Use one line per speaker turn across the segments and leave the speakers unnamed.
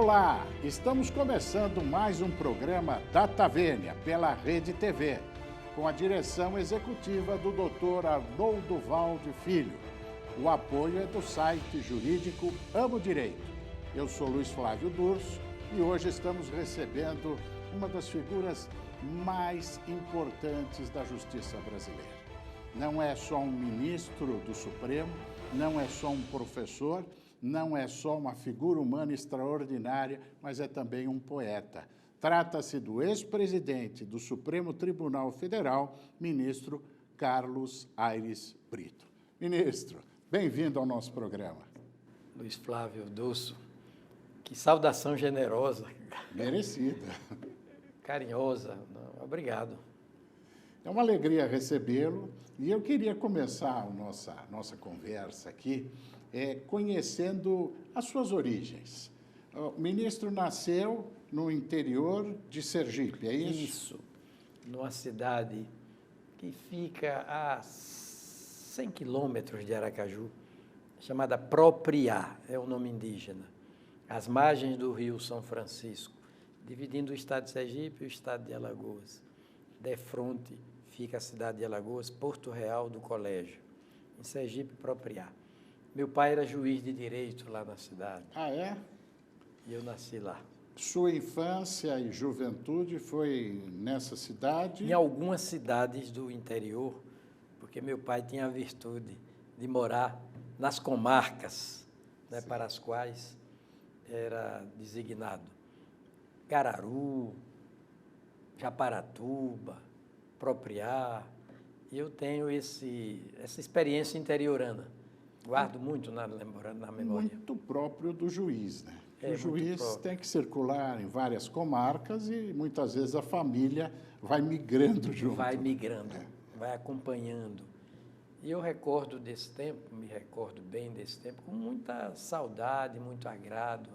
Olá, estamos começando mais um programa Data Vênia pela Rede TV, com a direção executiva do Dr. Arnoldo Valde Filho. O apoio é do site jurídico Amo Direito. Eu sou Luiz Flávio Durso e hoje estamos recebendo uma das figuras mais importantes da justiça brasileira. Não é só um ministro do Supremo, não é só um professor, não é só uma figura humana extraordinária, mas é também um poeta. Trata-se do ex-presidente do Supremo Tribunal Federal, ministro Carlos Aires Brito. Ministro, bem-vindo ao nosso programa.
Luiz Flávio Durso, que saudação generosa.
Merecida.
Carinhosa. Obrigado.
É uma alegria recebê-lo e eu queria começar a nossa conversa aqui conhecendo as suas origens. O ministro nasceu no interior de Sergipe, é isso?
Isso, numa cidade que fica a 100 quilômetros de Aracaju, chamada Propriá, é o nome indígena, às margens do rio São Francisco, dividindo o estado de Sergipe e o estado de Alagoas. Defronte fica a cidade de Alagoas, Porto Real do Colégio, em Sergipe, Propriá. Meu pai era juiz de direito lá na cidade.
Ah, é?
E eu nasci lá.
Sua infância e juventude foi nessa cidade?
Em algumas cidades do interior, porque meu pai tinha a virtude de morar nas comarcas, né, para as quais era designado. Cararu, Japaratuba, Propriá. E eu tenho essa experiência interiorana. Guardo muito na memória.
Muito próprio do juiz, né? O juiz
próprio.
tem que circular em várias comarcas e muitas vezes a família vai migrando junto.
Vai migrando, vai acompanhando. E eu recordo desse tempo, me recordo bem desse tempo, com muita saudade, muito agrado.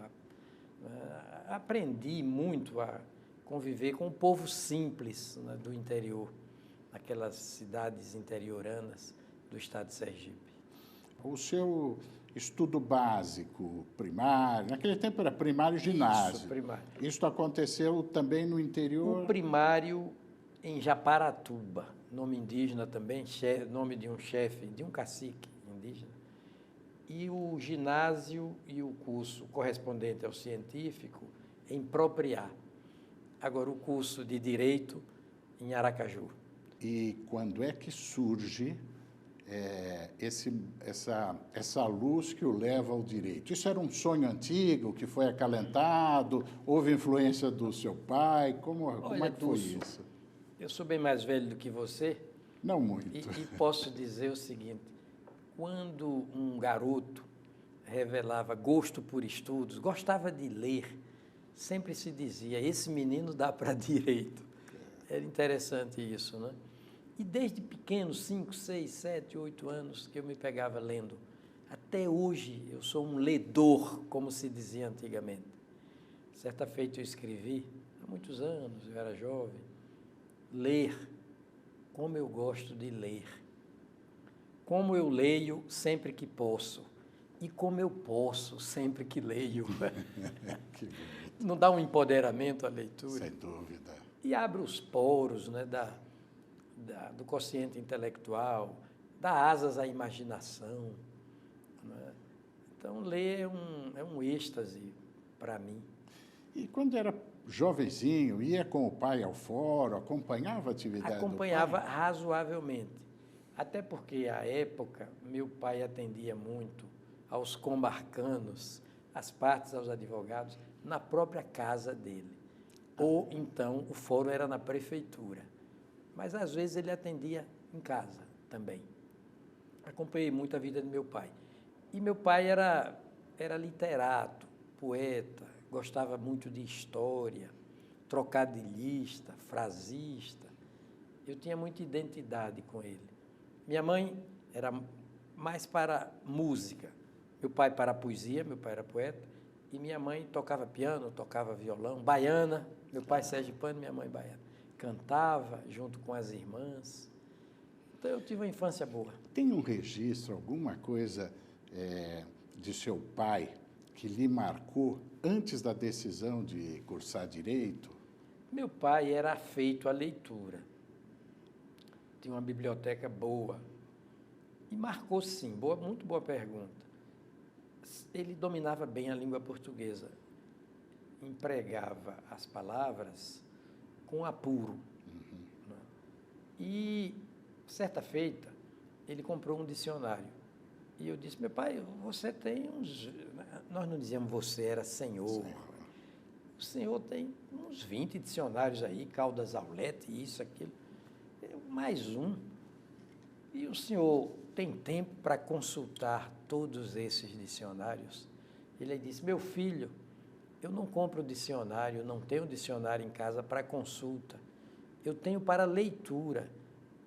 Aprendi muito a conviver com o povo simples, né, do interior, aquelas cidades interioranas do estado de Sergipe.
O seu estudo básico, primário, naquele tempo era primário e ginásio.
Isso, primário.
Isso aconteceu também no interior?
O primário em Japaratuba, nome indígena também, nome de um chefe, de um cacique indígena. E o ginásio e o curso correspondente ao científico em Propriá. Agora, o curso de Direito em Aracaju.
E quando é que surge essa luz que o leva ao direito? Isso era um sonho antigo que foi acalentado? Houve influência do seu pai? Como é que foi isso?
Eu sou bem mais velho do que você.
Não muito.
E posso dizer o seguinte, quando um garoto revelava gosto por estudos, gostava de ler, sempre se dizia, esse menino dá para direito. Era interessante isso, né? E desde pequeno, 5, 6, 7, 8 anos, que eu me pegava lendo. Até hoje eu sou um ledor, como se dizia antigamente. Certa feita eu escrevi, há muitos anos, eu era jovem, ler, como eu gosto de ler. Como eu leio sempre que posso. E como eu posso sempre que leio. Não dá um empoderamento à leitura?
Sem dúvida.
E abre os poros, né, do quociente intelectual, dá asas à imaginação. Né? Então, ler é um êxtase para mim.
E quando era jovenzinho, ia com o pai ao fórum, acompanhava a atividade
Acompanhava
do pai?
razoavelmente. Até porque, à época, meu pai atendia muito aos comarcanos, às partes, aos advogados, na própria casa dele. Ou, então, o fórum era na prefeitura. Mas, às vezes, ele atendia em casa também. Acompanhei muito a vida de meu pai. E meu pai era literato, poeta, gostava muito de história, trocadilhista, frasista. Eu tinha muita identidade com ele. Minha mãe era mais para música, meu pai para a poesia, meu pai era poeta, e minha mãe tocava piano, tocava violão, baiana, meu pai sergipano, minha mãe baiana. Cantava junto com as irmãs. Então, eu tive uma infância boa.
Tem um registro, alguma coisa de seu pai que lhe marcou antes da decisão de cursar Direito?
Meu pai era afeito à leitura. Tinha uma biblioteca boa. E marcou, sim. Muito boa pergunta. Ele dominava bem a língua portuguesa. Empregava as palavras com apuro. Né? E, certa feita, ele comprou um dicionário. E eu disse, meu pai, você tem uns... Nós não dizíamos você, era senhor. O senhor tem uns 20 dicionários aí, Caldas Aulete, isso, aquilo. Mais um. E o senhor tem tempo para consultar todos esses dicionários? Ele disse, meu filho, eu não compro dicionário, não tenho dicionário em casa para consulta. Eu tenho para leitura.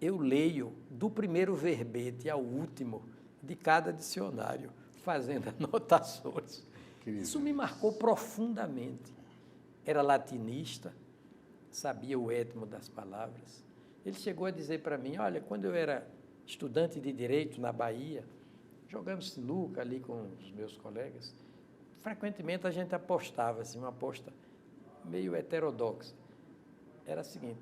Eu leio do primeiro verbete ao último de cada dicionário, fazendo anotações. Isso me marcou profundamente. Era latinista, sabia o étimo das palavras. Ele chegou a dizer para mim, olha, quando eu era estudante de Direito na Bahia, jogando sinuca ali com os meus colegas, frequentemente a gente apostava, assim, uma aposta meio heterodoxa. Era a seguinte,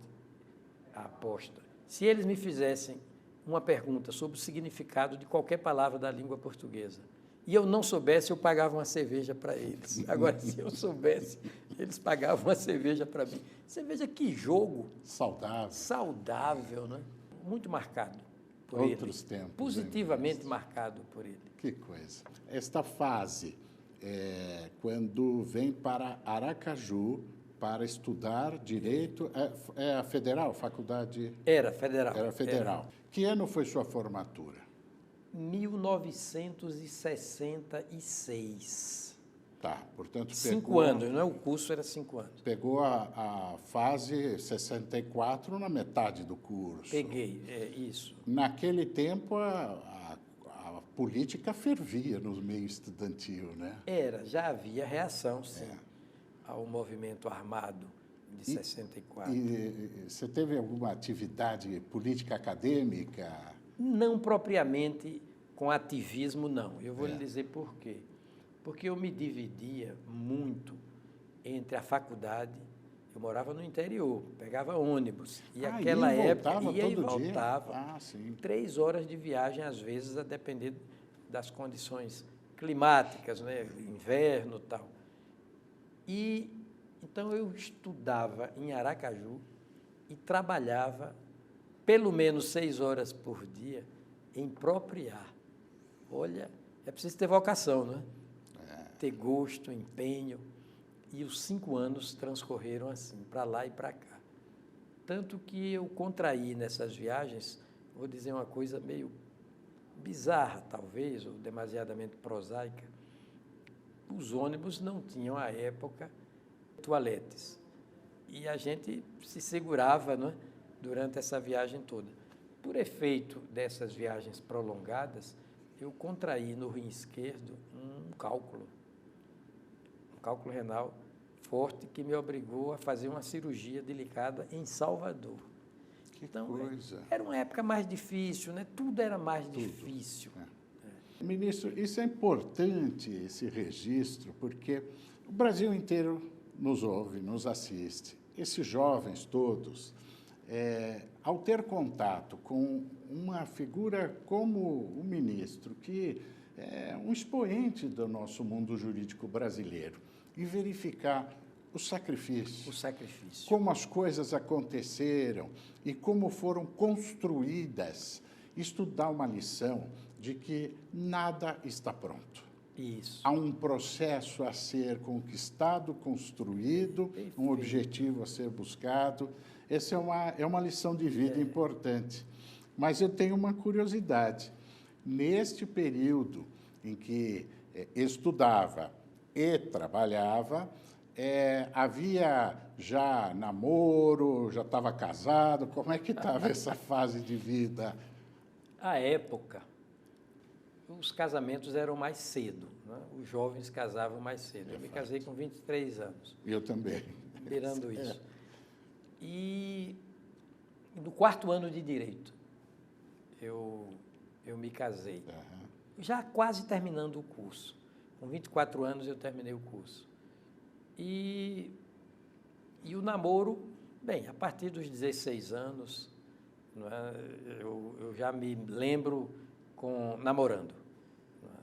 a aposta, se eles me fizessem uma pergunta sobre o significado de qualquer palavra da língua portuguesa, e eu não soubesse, eu pagava uma cerveja para eles. Agora, se eu soubesse, eles pagavam uma cerveja para mim. Você veja que jogo saudável, né? Muito marcado por ele.
Outros tempos.
Positivamente marcado por ele.
Que coisa. Esta fase, quando vem para Aracaju para estudar Direito, é a Federal, faculdade?
Era Federal.
Era Federal. Que ano foi sua formatura?
1966.
Tá, portanto...
5 anos, não é? O curso era 5 anos.
Pegou a fase 64 na metade do curso.
Peguei, isso.
Naquele tempo, a política fervia no meio estudantil, né?
Já havia reação, sim, ao movimento armado de 64.
E você teve alguma atividade política acadêmica?
Não propriamente com ativismo, não. Eu vou lhe dizer por quê. Porque eu me dividia muito entre a faculdade, eu morava no interior, pegava ônibus, e aquela época ia e voltava, 3 horas de viagem, às vezes, a depender das condições climáticas, né? Inverno e tal. E, então, eu estudava em Aracaju e trabalhava pelo menos 6 horas por dia em propriar. Olha, é preciso ter vocação, né? Ter gosto, empenho. E os 5 anos transcorreram assim, para lá e para cá. Tanto que eu contraí nessas viagens, vou dizer uma coisa meio bizarra, talvez, ou demasiadamente prosaica. Os ônibus não tinham, à época, toaletes. E a gente se segurava, né, durante essa viagem toda. Por efeito dessas viagens prolongadas, eu contraí no rim esquerdo um cálculo renal forte, que me obrigou a fazer uma cirurgia delicada em Salvador.
Que coisa!
Era uma época mais difícil, né? Tudo era mais difícil.
Ministro, isso é importante, esse registro, porque o Brasil inteiro nos ouve, nos assiste. Esses jovens todos, ao ter contato com uma figura como o ministro, que é um expoente do nosso mundo jurídico brasileiro, e verificar o sacrifício, como as coisas aconteceram e como foram construídas, isto dá uma lição de que nada está pronto.
Isso.
Há um processo a ser conquistado, construído, perfeito, um objetivo a ser buscado. Essa é uma lição de vida importante. Mas eu tenho uma curiosidade. Neste período em que estudava e trabalhava, havia já namoro, já estava casado? Como é que estava essa fase de vida?
À época, os casamentos eram mais cedo, né? Os jovens casavam mais cedo. Eu me casei com 23 anos.
Eu também.
Beirando isso. E no 4º ano de Direito, eu me casei. Já quase terminando o curso. Com 24 anos eu terminei o curso. E o namoro, bem, a partir dos 16 anos, não é, eu já me lembro namorando. Não é.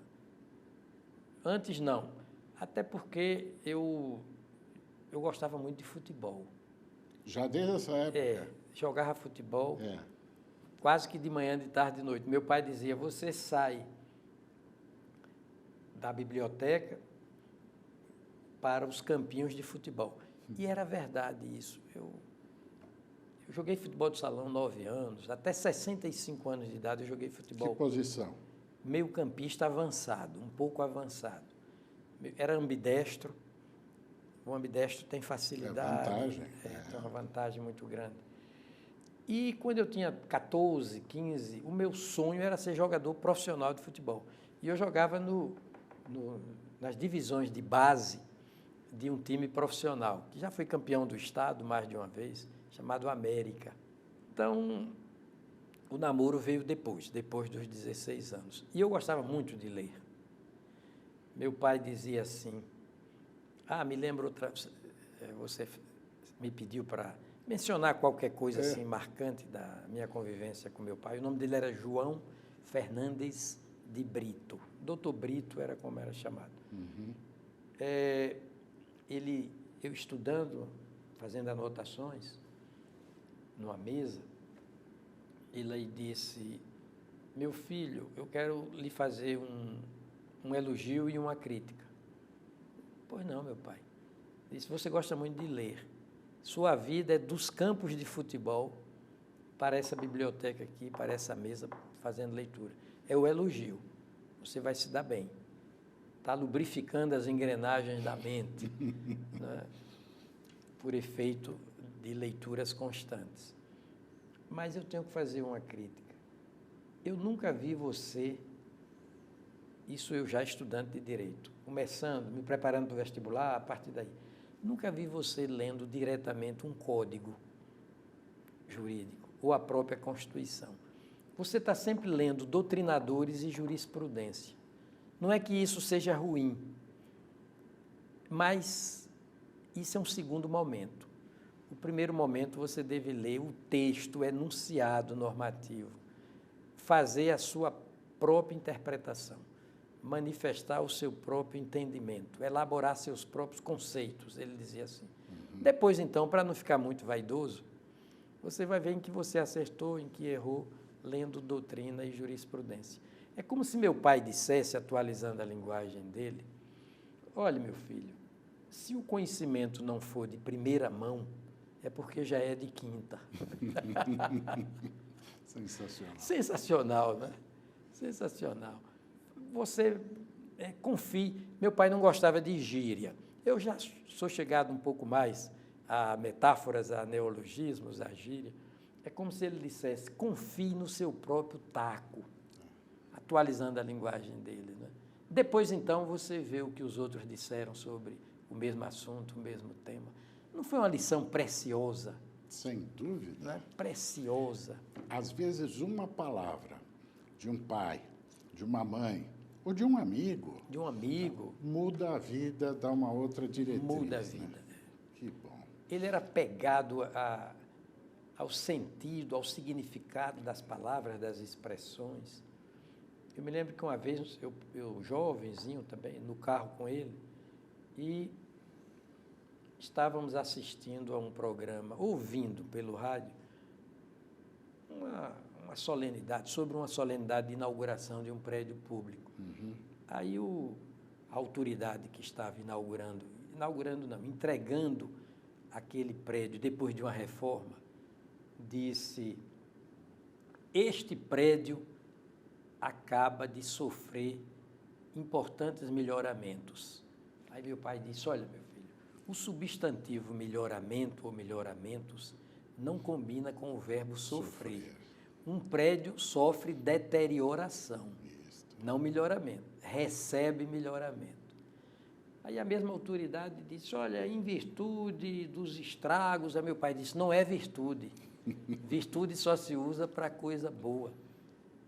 Antes não, até porque eu gostava muito de futebol.
Já desde essa época?
Jogava futebol
É.
quase que de manhã, de tarde, de noite. Meu pai dizia, você sai da biblioteca para os campinhos de futebol. E era verdade isso. Eu joguei futebol de salão 9 anos, até 65 anos de idade eu joguei futebol.
Que posição?
Meio-campista avançado, um pouco avançado. Era ambidestro. O ambidestro tem facilidade.
Vantagem.
Tem uma vantagem muito grande. E quando eu tinha 14, 15, o meu sonho era ser jogador profissional de futebol. E eu jogava nas divisões de base de um time profissional, que já foi campeão do estado mais de uma vez, chamado América. Então, o namoro veio depois dos 16 anos. E eu gostava muito de ler. Meu pai dizia assim, me lembro outra... Você me pediu para mencionar qualquer coisa assim marcante da minha convivência com meu pai. O nome dele era João Fernandes de Brito. Doutor Brito era como era chamado.
Uhum.
Eu estudando, fazendo anotações, numa mesa, ele disse, meu filho, eu quero lhe fazer um elogio e uma crítica. Pois não, meu pai. Disse, você gosta muito de ler. Sua vida é dos campos de futebol para essa biblioteca aqui, para essa mesa, fazendo leitura. É o elogio. Você vai se dar bem. Está lubrificando as engrenagens da mente, né? Por efeito de leituras constantes. Mas eu tenho que fazer uma crítica. Eu nunca vi você, isso eu já estudante de Direito, começando, me preparando para o vestibular, a partir daí, nunca vi você lendo diretamente um código jurídico ou a própria Constituição. Você está sempre lendo doutrinadores e jurisprudência. Não é que isso seja ruim, mas isso é um segundo momento. O primeiro momento você deve ler o texto, o enunciado normativo, fazer a sua própria interpretação, manifestar o seu próprio entendimento, elaborar seus próprios conceitos, ele dizia assim. Uhum. Depois, então, para não ficar muito vaidoso, você vai ver em que você acertou, em que errou, lendo doutrina e jurisprudência. É como se meu pai dissesse, atualizando a linguagem dele, olha, meu filho, se o conhecimento não for de primeira mão, é porque já é de quinta.
Sensacional.
Sensacional, né? Sensacional. Você confie. Meu pai não gostava de gíria. Eu já sou chegado um pouco mais a metáforas, a neologismos, a gíria. É como se ele dissesse, confie no seu próprio taco, atualizando a linguagem dele, né? Depois, então, você vê o que os outros disseram sobre o mesmo assunto, o mesmo tema. Não foi uma lição preciosa?
Sem dúvida.
Não é? Preciosa.
Às vezes, uma palavra de um pai, de uma mãe, ou de um amigo.
De um amigo.
Muda a vida, dá uma outra diretriz.
Muda a vida.
Né? Que bom.
Ele era pegado ao sentido, ao significado das palavras, das expressões. Eu me lembro que uma vez, eu jovenzinho também, no carro com ele, e estávamos assistindo a um programa, ouvindo pelo rádio, uma solenidade, sobre uma solenidade de inauguração de um prédio público. Uhum. Aí a autoridade que estava entregando aquele prédio depois de uma reforma, disse, este prédio acaba de sofrer importantes melhoramentos. Aí meu pai disse, olha, meu filho, o substantivo melhoramento ou melhoramentos não combina com o verbo sofrer. Um prédio sofre deterioração, não melhoramento, recebe melhoramento. Aí a mesma autoridade disse, olha, em virtude dos estragos, aí meu pai disse, não é virtude. Virtude só se usa para coisa boa.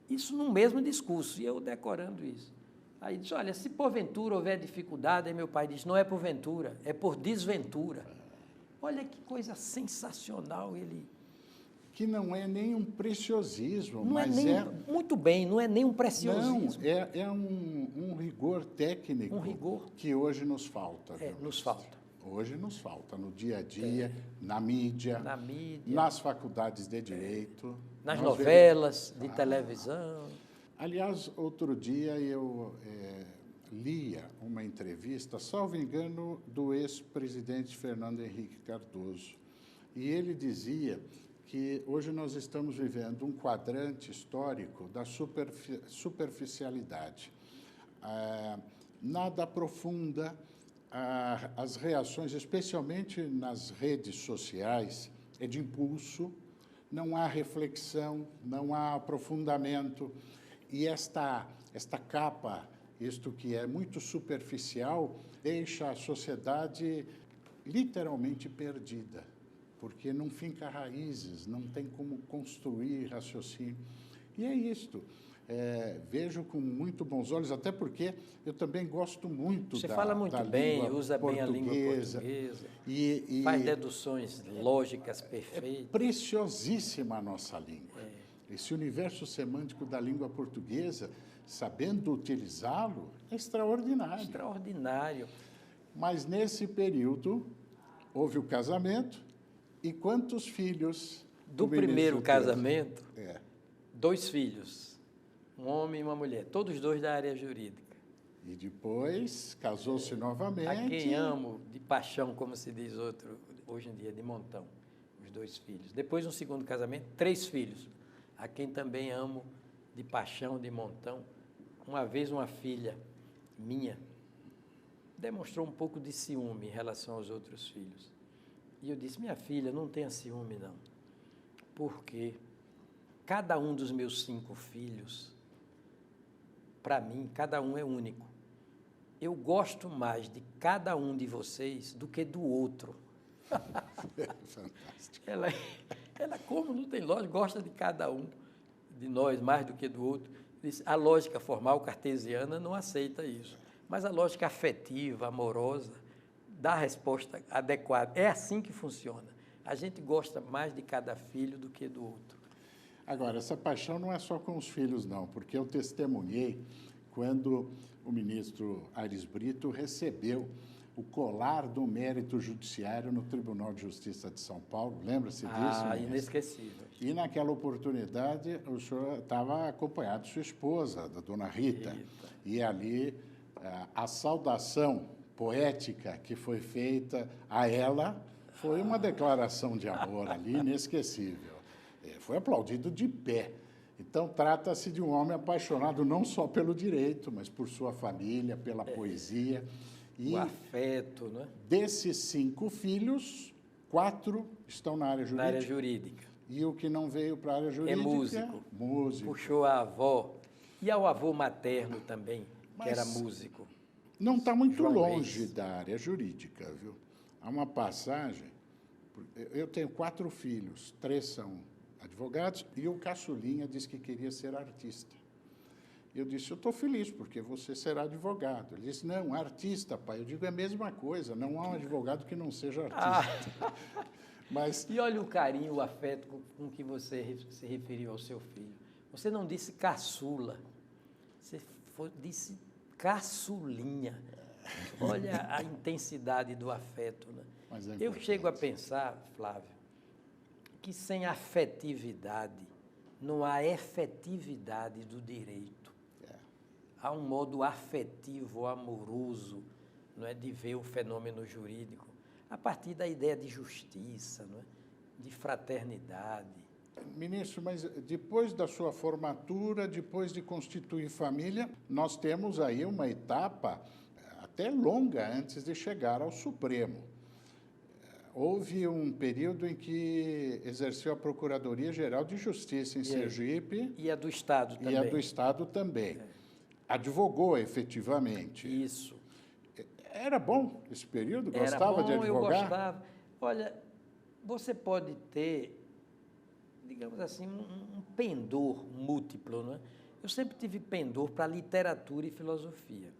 Isso no mesmo discurso, e eu decorando isso. Aí disse, olha, se porventura houver dificuldade, aí meu pai disse, não é por ventura, é por desventura. Olha que coisa sensacional ele...
Que não é nem um preciosismo,
Não
mas
é nem, muito bem, não é nem um preciosismo.
Não, é um rigor técnico que hoje nos falta.
Nos falta.
Hoje nos falta, no dia a dia, na mídia, nas faculdades de direito.
Nas novelas de televisão.
Aliás, outro dia eu lia uma entrevista, salvo engano, do ex-presidente Fernando Henrique Cardoso. E ele dizia que hoje nós estamos vivendo um quadrante histórico da superficialidade. Nada aprofunda as reações, especialmente nas redes sociais, é de impulso, não há reflexão, não há aprofundamento. E esta capa, isto que é muito superficial, deixa a sociedade literalmente perdida, porque não finca raízes, não tem como construir raciocínio. E é isto. Vejo com muito bons olhos, até porque eu também gosto muito
Você
da
fala muito bem, usa bem a língua
portuguesa.
E faz deduções lógicas perfeitas.
É preciosíssima a nossa língua. Esse universo semântico da língua portuguesa, sabendo utilizá-lo, é extraordinário.
Extraordinário.
Mas nesse período houve o casamento. E quantos filhos?
Do primeiro casamento, 2 filhos, um homem e uma mulher, todos 2 da área jurídica.
E depois casou-se novamente.
A quem amo de paixão, como se diz hoje em dia, de montão, os 2 filhos. Depois, um segundo casamento, 3 filhos, a quem também amo de paixão, de montão. Uma vez, uma filha minha demonstrou um pouco de ciúme em relação aos outros filhos. E eu disse, minha filha, não tenha ciúme, não, porque cada um dos meus 5 filhos, para mim, cada um é único. Eu gosto mais de cada um de vocês do que do outro.
Fantástico.
Ela, como não tem lógica, gosta de cada um de nós mais do que do outro. Disse, a lógica formal cartesiana não aceita isso, mas a lógica afetiva, amorosa, dá a resposta adequada. É assim que funciona. A gente gosta mais de cada filho do que do outro.
Agora, essa paixão não é só com os filhos, não, porque eu testemunhei quando o ministro Aires Brito recebeu o colar do mérito judiciário no Tribunal de Justiça de São Paulo. Lembra-se disso?
Inesquecível.
E naquela oportunidade o senhor estava acompanhado de sua esposa, da dona Rita. E ali a saudação poética que foi feita a ela foi uma declaração de amor ali inesquecível. Foi aplaudido de pé. Então, trata-se de um homem apaixonado não só pelo direito, mas por sua família, pela poesia.
E o afeto, né?
Desses 5 filhos, 4 estão na área jurídica.
Na área jurídica.
E o que não veio para a área jurídica...
É músico.
Músico.
Puxou a avó. E ao avô materno também, que era músico.
Não está muito longe da área jurídica, viu? Há uma passagem... Eu tenho 4 filhos, 3 são advogados, e o caçulinha disse que queria ser artista. Eu disse, eu estou feliz, porque você será advogado. Ele disse, não, artista, pai. Eu digo, é a mesma coisa, não há um advogado que não seja artista. Mas...
E olha o carinho, o afeto com que você se referiu ao seu filho. Você não disse caçula, você disse caçulinha. Olha a intensidade do afeto, né? Eu chego a pensar, Flávio, que sem afetividade não há efetividade do direito. Há um modo afetivo, amoroso, não é, de ver o fenômeno jurídico, a partir da ideia de justiça, não é, de fraternidade.
Ministro, mas depois da sua formatura, depois de constituir família, nós temos aí uma etapa até longa antes de chegar ao Supremo. Houve um período em que exerceu a Procuradoria-Geral de Justiça em Sergipe.
E a do Estado também.
E a do Estado também. Advogou efetivamente.
Isso.
Era bom esse período? Gostava de advogar?
Eu gostava. Olha, você pode ter, digamos assim, um pendor múltiplo, não é? Eu sempre tive pendor para literatura e filosofia,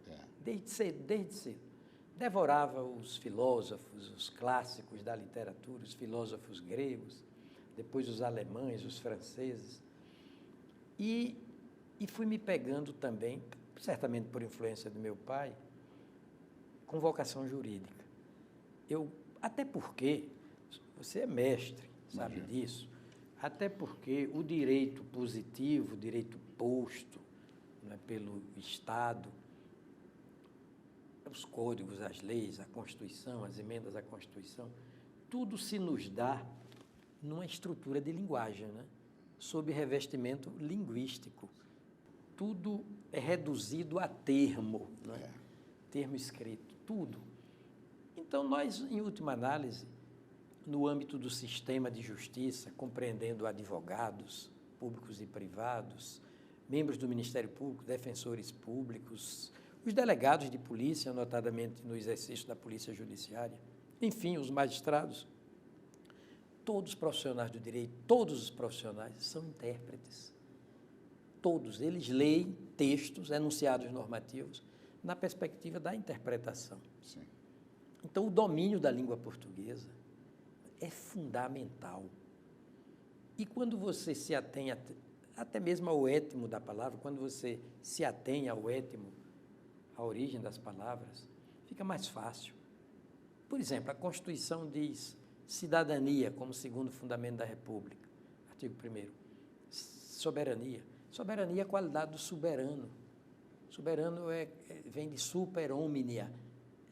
desde cedo, desde cedo. Devorava os filósofos, os clássicos da literatura, os filósofos gregos, depois os alemães, os franceses. E fui me pegando também, certamente por influência do meu pai, com vocação jurídica. Até porque, você é mestre, sabe disso, até porque o direito positivo, o direito posto, né, pelo Estado, os códigos, as leis, a Constituição, as emendas à Constituição, tudo se nos dá numa estrutura de linguagem, né? Sob revestimento linguístico. Tudo é reduzido a termo, né? Termo escrito, tudo. Então, nós, em última análise, no âmbito do sistema de justiça, compreendendo advogados públicos e privados, membros do Ministério Público, defensores públicos, os delegados de polícia, notadamente no exercício da polícia judiciária, enfim, os magistrados, todos os profissionais do direito, todos os profissionais são intérpretes. Todos eles leem textos, enunciados normativos, na perspectiva da interpretação.
Sim.
Então, o domínio da língua portuguesa é fundamental. E quando você se atém até mesmo ao étimo da palavra, quando você se atém ao étimo, a origem das palavras, fica mais fácil. Por exemplo, a Constituição diz cidadania como segundo fundamento da República, artigo 1º. Soberania. Soberania é a qualidade do soberano. Soberano vem de super omnia,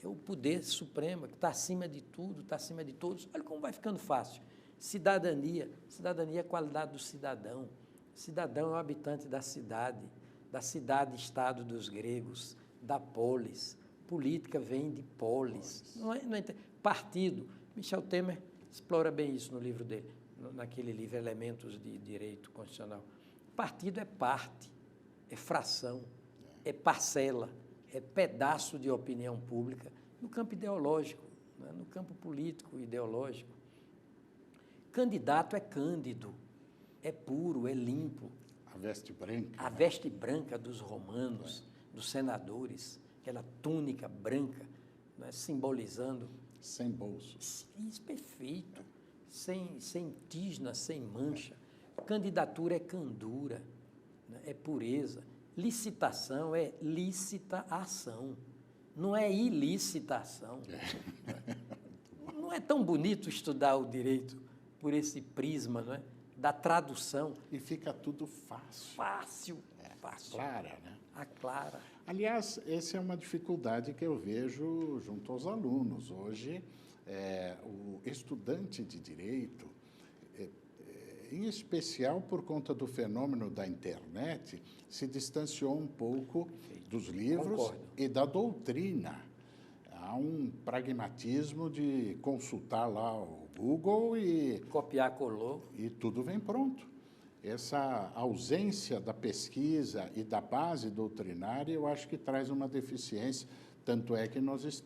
é o poder supremo, que está acima de tudo, está acima de todos. Olha como vai ficando fácil. Cidadania. Cidadania é a qualidade do cidadão. Cidadão é o habitante da cidade-estado dos gregos, da polis. Política vem de polis. Não é, partido. Michel Temer explora bem isso no livro dele, naquele livro Elementos de Direito Constitucional. Partido é parte, é fração, é parcela, é pedaço de opinião pública no campo ideológico, né? No campo político ideológico. Candidato é cândido, é puro, é limpo.
A veste branca.
A veste branca dos romanos, dos senadores, aquela túnica branca, né, simbolizando...
Sem bolsos.
Isso, perfeito. Sem tisna, sem mancha. Candidatura é candura, né, é pureza. Licitação é lícita ação, não é ilicitação. Não é tão bonito estudar o direito por esse prisma, não é? Da tradução.
E fica tudo fácil.
Fácil.
Clara, né?
Aclara.
Aliás, essa é uma dificuldade que eu vejo junto aos alunos. Hoje, o estudante de direito, em especial por conta do fenômeno da internet, se distanciou um pouco dos livros. Concordo. E da doutrina. Há um pragmatismo de consultar lá o Google e...
copiar, colou.
E tudo vem pronto. Essa ausência da pesquisa e da base doutrinária, eu acho que traz uma deficiência. Tanto é que nós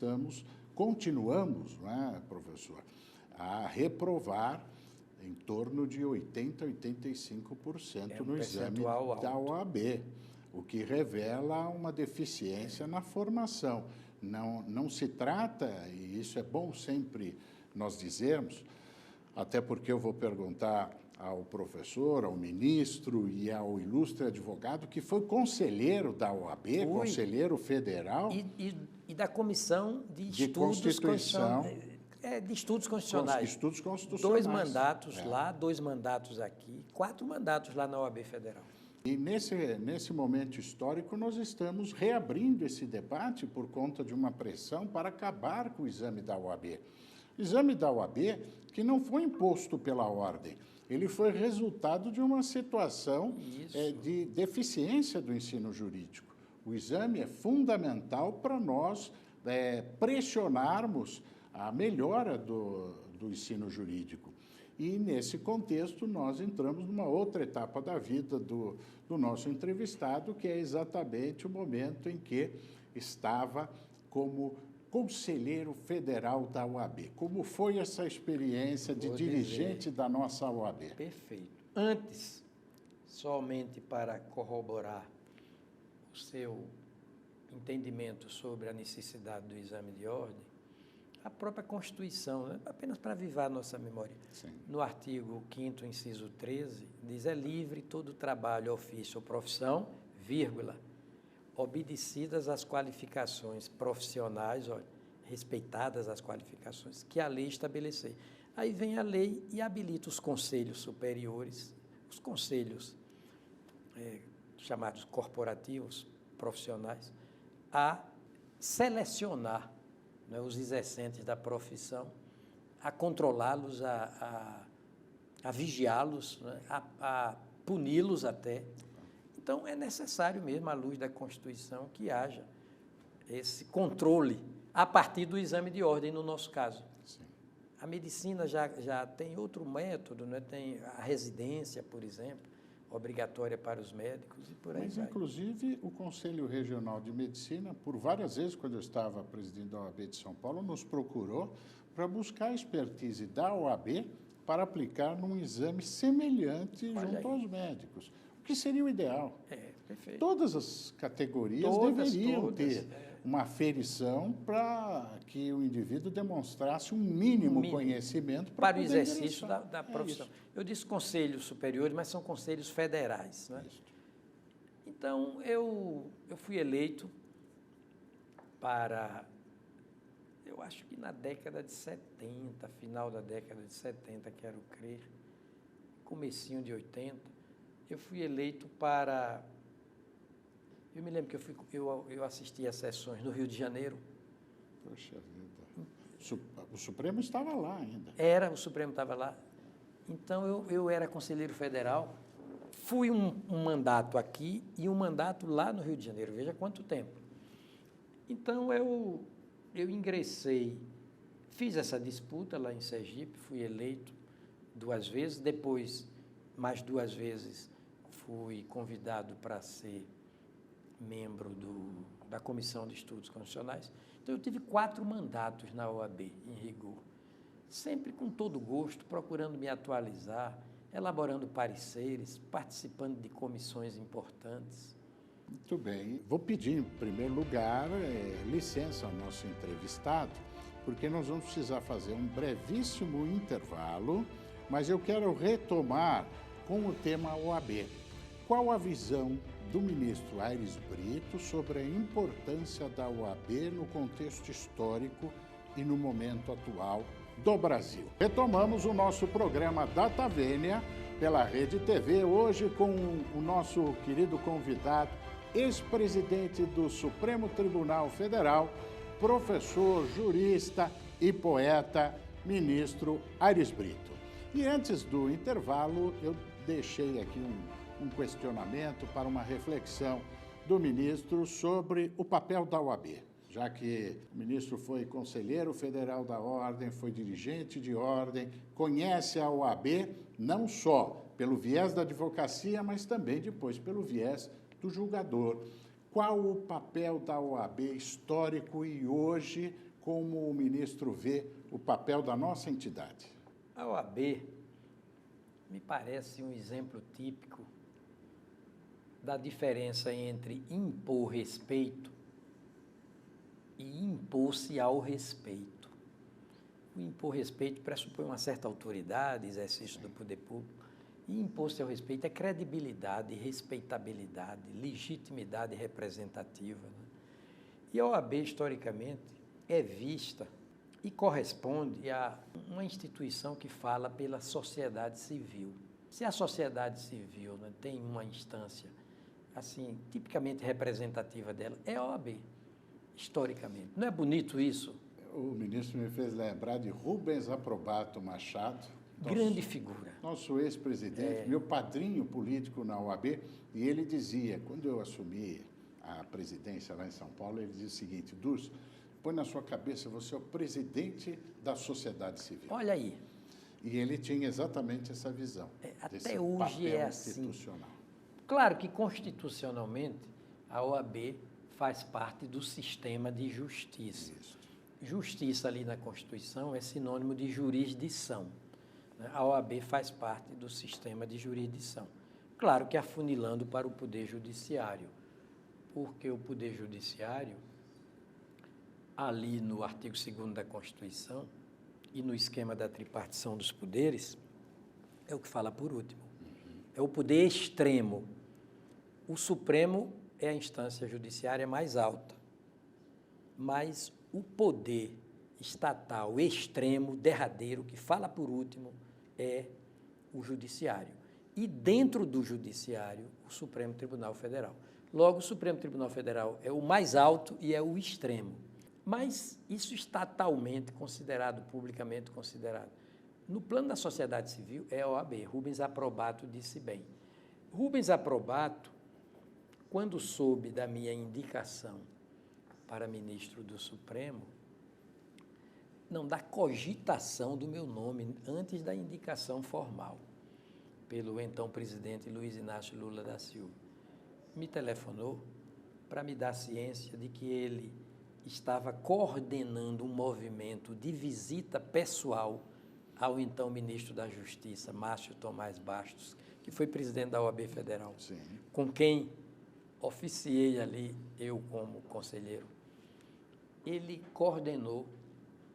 continuamos, não é, professor, a reprovar em torno de 80% a 85% no exame da OAB, o que revela uma deficiência na formação. Não se trata, e isso é bom sempre nós dizermos, até porque eu vou perguntar ao professor, ao ministro e ao ilustre advogado, que foi conselheiro da OAB, conselheiro federal.
E da Comissão de Estudos Constitucionais. De Estudos Constitucionais.
Estudos Constitucionais.
2 mandatos lá, 2 mandatos aqui, 4 mandatos lá na OAB Federal.
E nesse momento histórico, nós estamos reabrindo esse debate por conta de uma pressão para acabar com o exame da OAB. O exame da OAB, que não foi imposto pela ordem, ele foi resultado de uma situação de deficiência do ensino jurídico. O exame é fundamental para nós pressionarmos a melhora do ensino jurídico. E, nesse contexto, nós entramos numa outra etapa da vida do nosso entrevistado, que é exatamente o momento em que estava como conselheiro federal da OAB. Como foi essa experiência de dirigente da nossa OAB?
Perfeito. Antes, somente para corroborar o seu entendimento sobre a necessidade do exame de ordem, a própria Constituição, né? Apenas para avivar a nossa memória.
Sim.
No artigo 5º, inciso 13, diz: é livre todo trabalho, ofício ou profissão, vírgula, obedecidas as qualificações profissionais, olha, respeitadas as qualificações que a lei estabelecer. Aí vem a lei e habilita os conselhos superiores, os conselhos chamados corporativos, profissionais, a selecionar, né, os exercentes da profissão, a controlá-los, a vigiá-los, né, a puni-los até. Então, é necessário mesmo, à luz da Constituição, que haja esse controle a partir do exame de ordem, no nosso caso.
Sim.
A medicina já tem outro método, né? Tem a residência, por exemplo, obrigatória para os médicos e por aí
Mas,
vai.
inclusive, o Conselho Regional de Medicina, por várias vezes, quando eu estava presidindo a OAB de São Paulo, nos procurou para buscar a expertise da OAB para aplicar num exame semelhante junto aos médicos, o que seria o ideal.
Perfeito.
Todas as categorias deveriam ter uma aferição para que o indivíduo demonstrasse um mínimo conhecimento
para o exercício da profissão. Eu disse conselhos superiores, mas são conselhos federais, né? Então, eu fui eleito para, eu acho que na década de 70, final da década de 70, quero crer, comecinho de 80, eu fui eleito para... Eu me lembro que eu assisti a sessões no Rio de Janeiro.
Poxa vida. O Supremo estava lá ainda.
O Supremo estava lá. Então, eu era conselheiro federal, fui um mandato aqui e um mandato lá no Rio de Janeiro. Veja quanto tempo. Então, eu ingressei, fiz essa disputa lá em Sergipe, fui eleito 2 vezes, depois, mais 2 vezes, fui convidado para ser membro da Comissão de Estudos Constitucionais. Então, eu tive 4 mandatos na OAB, em rigor. Sempre com todo gosto, procurando me atualizar, elaborando pareceres, participando de comissões importantes.
Muito bem. Vou pedir, em primeiro lugar, licença ao nosso entrevistado, porque nós vamos precisar fazer um brevíssimo intervalo, mas eu quero retomar com o tema OAB. Qual a visão do ministro Aires Brito sobre a importância da OAB no contexto histórico e no momento atual do Brasil? Retomamos o nosso programa Data Vênia pela Rede TV, hoje com o nosso querido convidado, ex-presidente do Supremo Tribunal Federal, professor, jurista e poeta, ministro Aires Brito. E antes do intervalo, eu deixei aqui um questionamento para uma reflexão do ministro sobre o papel da OAB, já que o ministro foi conselheiro federal da Ordem, foi dirigente de ordem, conhece a OAB não só pelo viés da advocacia, mas também depois pelo viés do julgador. Qual o papel da OAB histórico e hoje, como o ministro vê o papel da nossa entidade?
A OAB me parece um exemplo típico da diferença entre impor respeito e impor-se ao respeito. O impor respeito pressupõe uma certa autoridade, exercício do poder público, e impor-se ao respeito é credibilidade, respeitabilidade, legitimidade representativa, né? E a OAB, historicamente, é vista e corresponde a uma instituição que fala pela sociedade civil. Se a sociedade civil, né, tem uma instância assim, tipicamente representativa dela, é a OAB, historicamente. Não é bonito isso?
O ministro me fez lembrar de Rubens Aprobato Machado.
Grande figura.
Nosso ex-presidente, meu padrinho político na OAB, e ele dizia, quando eu assumi a presidência lá em São Paulo, ele dizia o seguinte: Durso, põe na sua cabeça, você é o presidente da sociedade civil.
Olha aí.
E ele tinha exatamente essa visão.
Até hoje é assim.
Institucional.
Claro que, constitucionalmente, a OAB faz parte do sistema de justiça.
Isso.
Justiça ali na Constituição é sinônimo de jurisdição. A OAB faz parte do sistema de jurisdição. Claro que afunilando para o Poder Judiciário, porque o Poder Judiciário, ali no artigo 2º da Constituição e no esquema da tripartição dos poderes, é o que fala por último. É o poder extremo. O Supremo é a instância judiciária mais alta, mas o poder estatal extremo, derradeiro, que fala por último, é o Judiciário. E dentro do Judiciário, o Supremo Tribunal Federal. Logo, o Supremo Tribunal Federal é o mais alto e é o extremo. Mas isso estatalmente considerado, publicamente considerado. No plano da sociedade civil, é a OAB. Rubens Aprobato disse bem. Rubens Aprobato, quando soube da minha indicação para ministro do Supremo, não, da cogitação do meu nome, antes da indicação formal, pelo então presidente Luiz Inácio Lula da Silva, me telefonou para me dar ciência de que ele estava coordenando um movimento de visita pessoal ao então ministro da Justiça, Márcio Tomás Bastos, que foi presidente da OAB Federal,
Sim.
com quem oficiei ali, eu como conselheiro. Ele coordenou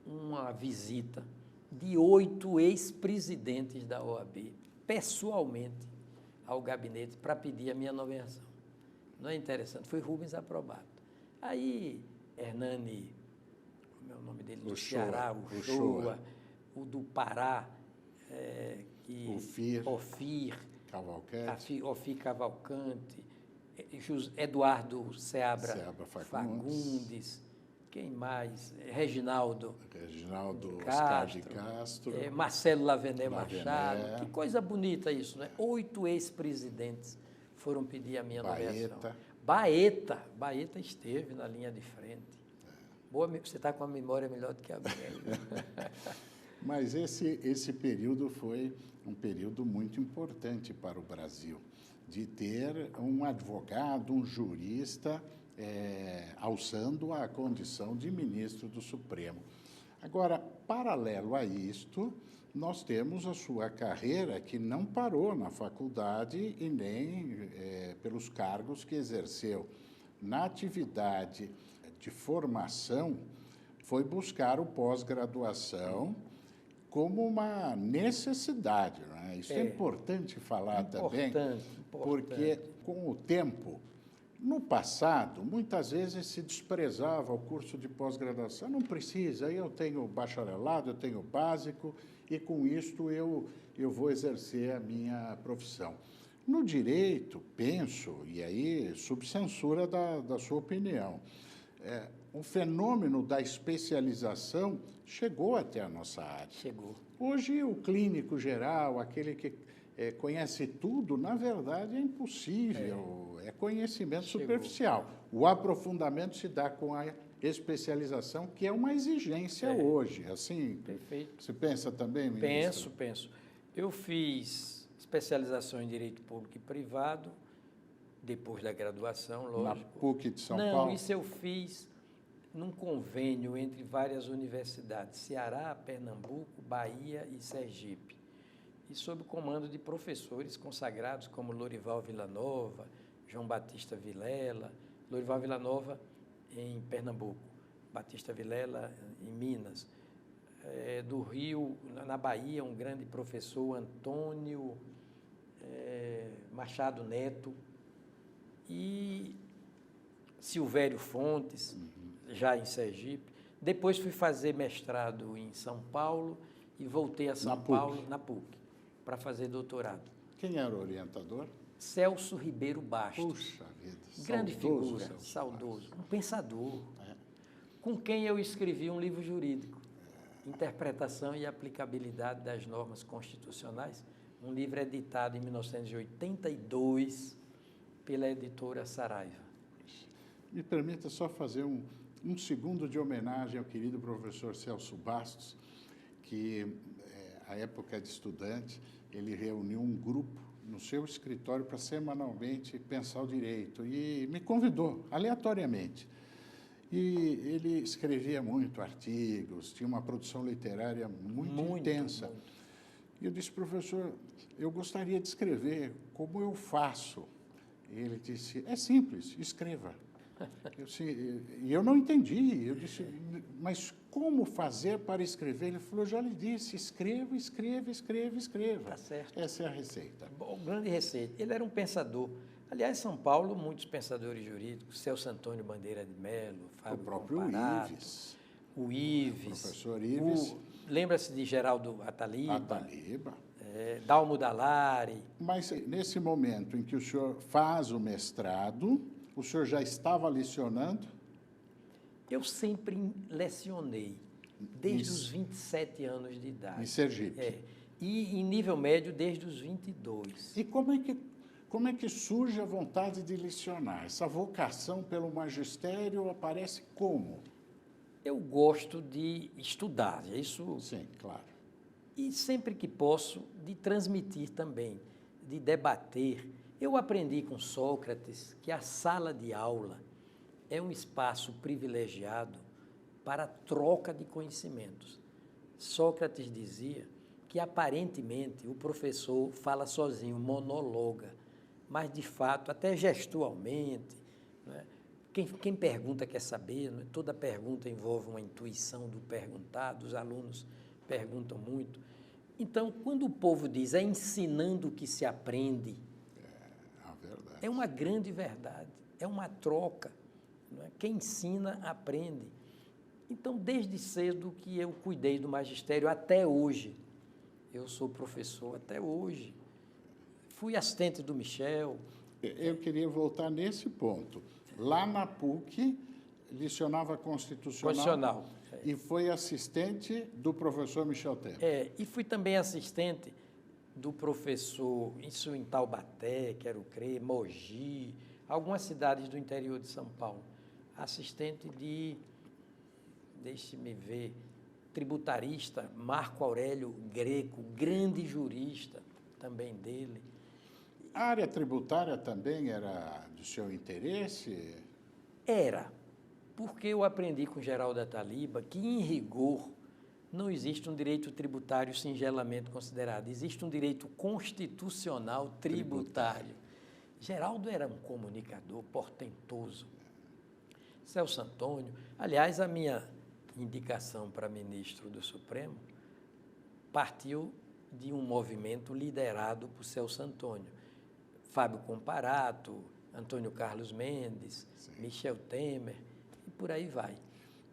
uma visita de 8 ex-presidentes da OAB, pessoalmente, ao gabinete para pedir a minha nomeação. Não é interessante? Foi Rubens Aprobato. Aí, Hernani, como é o nome dele? Do Ceará, Uchoa, o do Pará, Ofir Cavalcante, Eduardo Seabra Fagundes, quem mais? Reginaldo
Castro,
Marcelo Lavené Machado. Que coisa bonita isso, né? 8 ex-presidentes foram pedir a minha nomeação. Baeta esteve na linha de frente. Boa, você está com a memória melhor do que a minha.
Mas esse período foi um período muito importante para o Brasil, de ter um advogado, um jurista, alçando a condição de ministro do Supremo. Agora, paralelo a isto, nós temos a sua carreira que não parou na faculdade e nem pelos cargos que exerceu. Na atividade de formação, foi buscar o pós-graduação como uma necessidade. Não é? Isso é importante falar também, porque com o tempo, no passado, muitas vezes se desprezava o curso de pós-graduação. Não precisa, eu tenho bacharelado, eu tenho básico, e com isto eu vou exercer a minha profissão. No direito, penso, e aí subcensura da sua opinião, o fenômeno da especialização chegou até a nossa área.
Chegou.
Hoje, o clínico geral, aquele que conhece tudo, na verdade, é impossível, é conhecimento superficial. O aprofundamento se dá com a especialização, que é uma exigência hoje. Assim,
perfeito.
Você pensa também, ministro?
Penso. Eu fiz especialização em Direito Público e Privado, depois da graduação, lógico.
Na PUC de São Paulo?
Não, isso eu fiz num convênio entre várias universidades, Ceará, Pernambuco, Bahia e Sergipe, e sob o comando de professores consagrados como Lorival Villanova, João Batista Vilela, Lorival Villanova em Pernambuco, Batista Vilela em Minas, do Rio, na Bahia, um grande professor, Antônio Machado Neto, e Silvério Fontes, já em Sergipe. Depois fui fazer mestrado em São Paulo e voltei a São Paulo, na PUC, para fazer doutorado.
Quem era o orientador?
Celso Ribeiro Bastos.
Puxa vida,
grande
saudoso
figura, saudoso, um pensador, com quem eu escrevi um livro jurídico, Interpretação e Aplicabilidade das Normas Constitucionais, um livro editado em 1982 pela editora Saraiva.
Me permita só fazer um segundo de homenagem ao querido professor Celso Bastos, que, à época de estudante, ele reuniu um grupo no seu escritório para semanalmente pensar o direito e me convidou, aleatoriamente. E ele escrevia muito artigos, tinha uma produção literária muito intensa. Muito. E eu disse, professor, eu gostaria de escrever como eu faço. E ele disse, é simples, escreva. E eu não entendi. Eu disse, mas como fazer para escrever? Ele falou, já lhe disse, escreva, escreva, escreva, escreva.
Tá certo.
Essa é a receita.
Bom, grande receita. Ele era um pensador. Aliás, em São Paulo, muitos pensadores jurídicos, Celso Antônio Bandeira de Mello, Fábio
O próprio
Comparato,
Ives.
o Ives.
Professor Ives.
Lembra-se de Geraldo Ataliba?
Ataliba.
Dalmo Dallari.
Mas nesse momento em que o senhor faz o mestrado, o senhor já estava lecionando?
Eu sempre lecionei, desde os 27 anos de idade.
Em Sergipe.
E em nível médio desde os 22.
E como é que surge a vontade de lecionar? Essa vocação pelo magistério aparece como?
Eu gosto de estudar, é isso.
Sim, claro.
E sempre que posso, de transmitir também, de debater. Eu aprendi com Sócrates que a sala de aula é um espaço privilegiado para a troca de conhecimentos. Sócrates dizia que, aparentemente, o professor fala sozinho, monologa, mas, de fato, até gestualmente, né? Quem pergunta quer saber, né? Toda pergunta envolve uma intuição do perguntado, os alunos perguntam muito. Então, quando o povo diz é ensinando que se aprende, é uma grande verdade, é uma troca. Não é? Quem ensina, aprende. Então, desde cedo que eu cuidei do magistério até hoje. Eu sou professor até hoje. Fui assistente do Michel.
Eu queria voltar nesse ponto. Lá na PUC, lecionava Constitucional. E foi assistente do professor Michel Temer.
E fui também assistente do professor, isso em Taubaté, Quero Crer, Mogi, algumas cidades do interior de São Paulo. Assistente de, deixe-me ver, tributarista, Marco Aurélio Greco, grande jurista também dele.
A área tributária também era do seu interesse?
Era, porque eu aprendi com Geraldo Ataliba que, em rigor, não existe um direito tributário singelamente considerado, existe um direito constitucional tributário. Geraldo era um comunicador portentoso. Celso Antônio, aliás, a minha indicação para ministro do Supremo partiu de um movimento liderado por Celso Antônio. Fábio Comparato, Antônio Carlos Mendes, sim, Michel Temer, e por aí vai.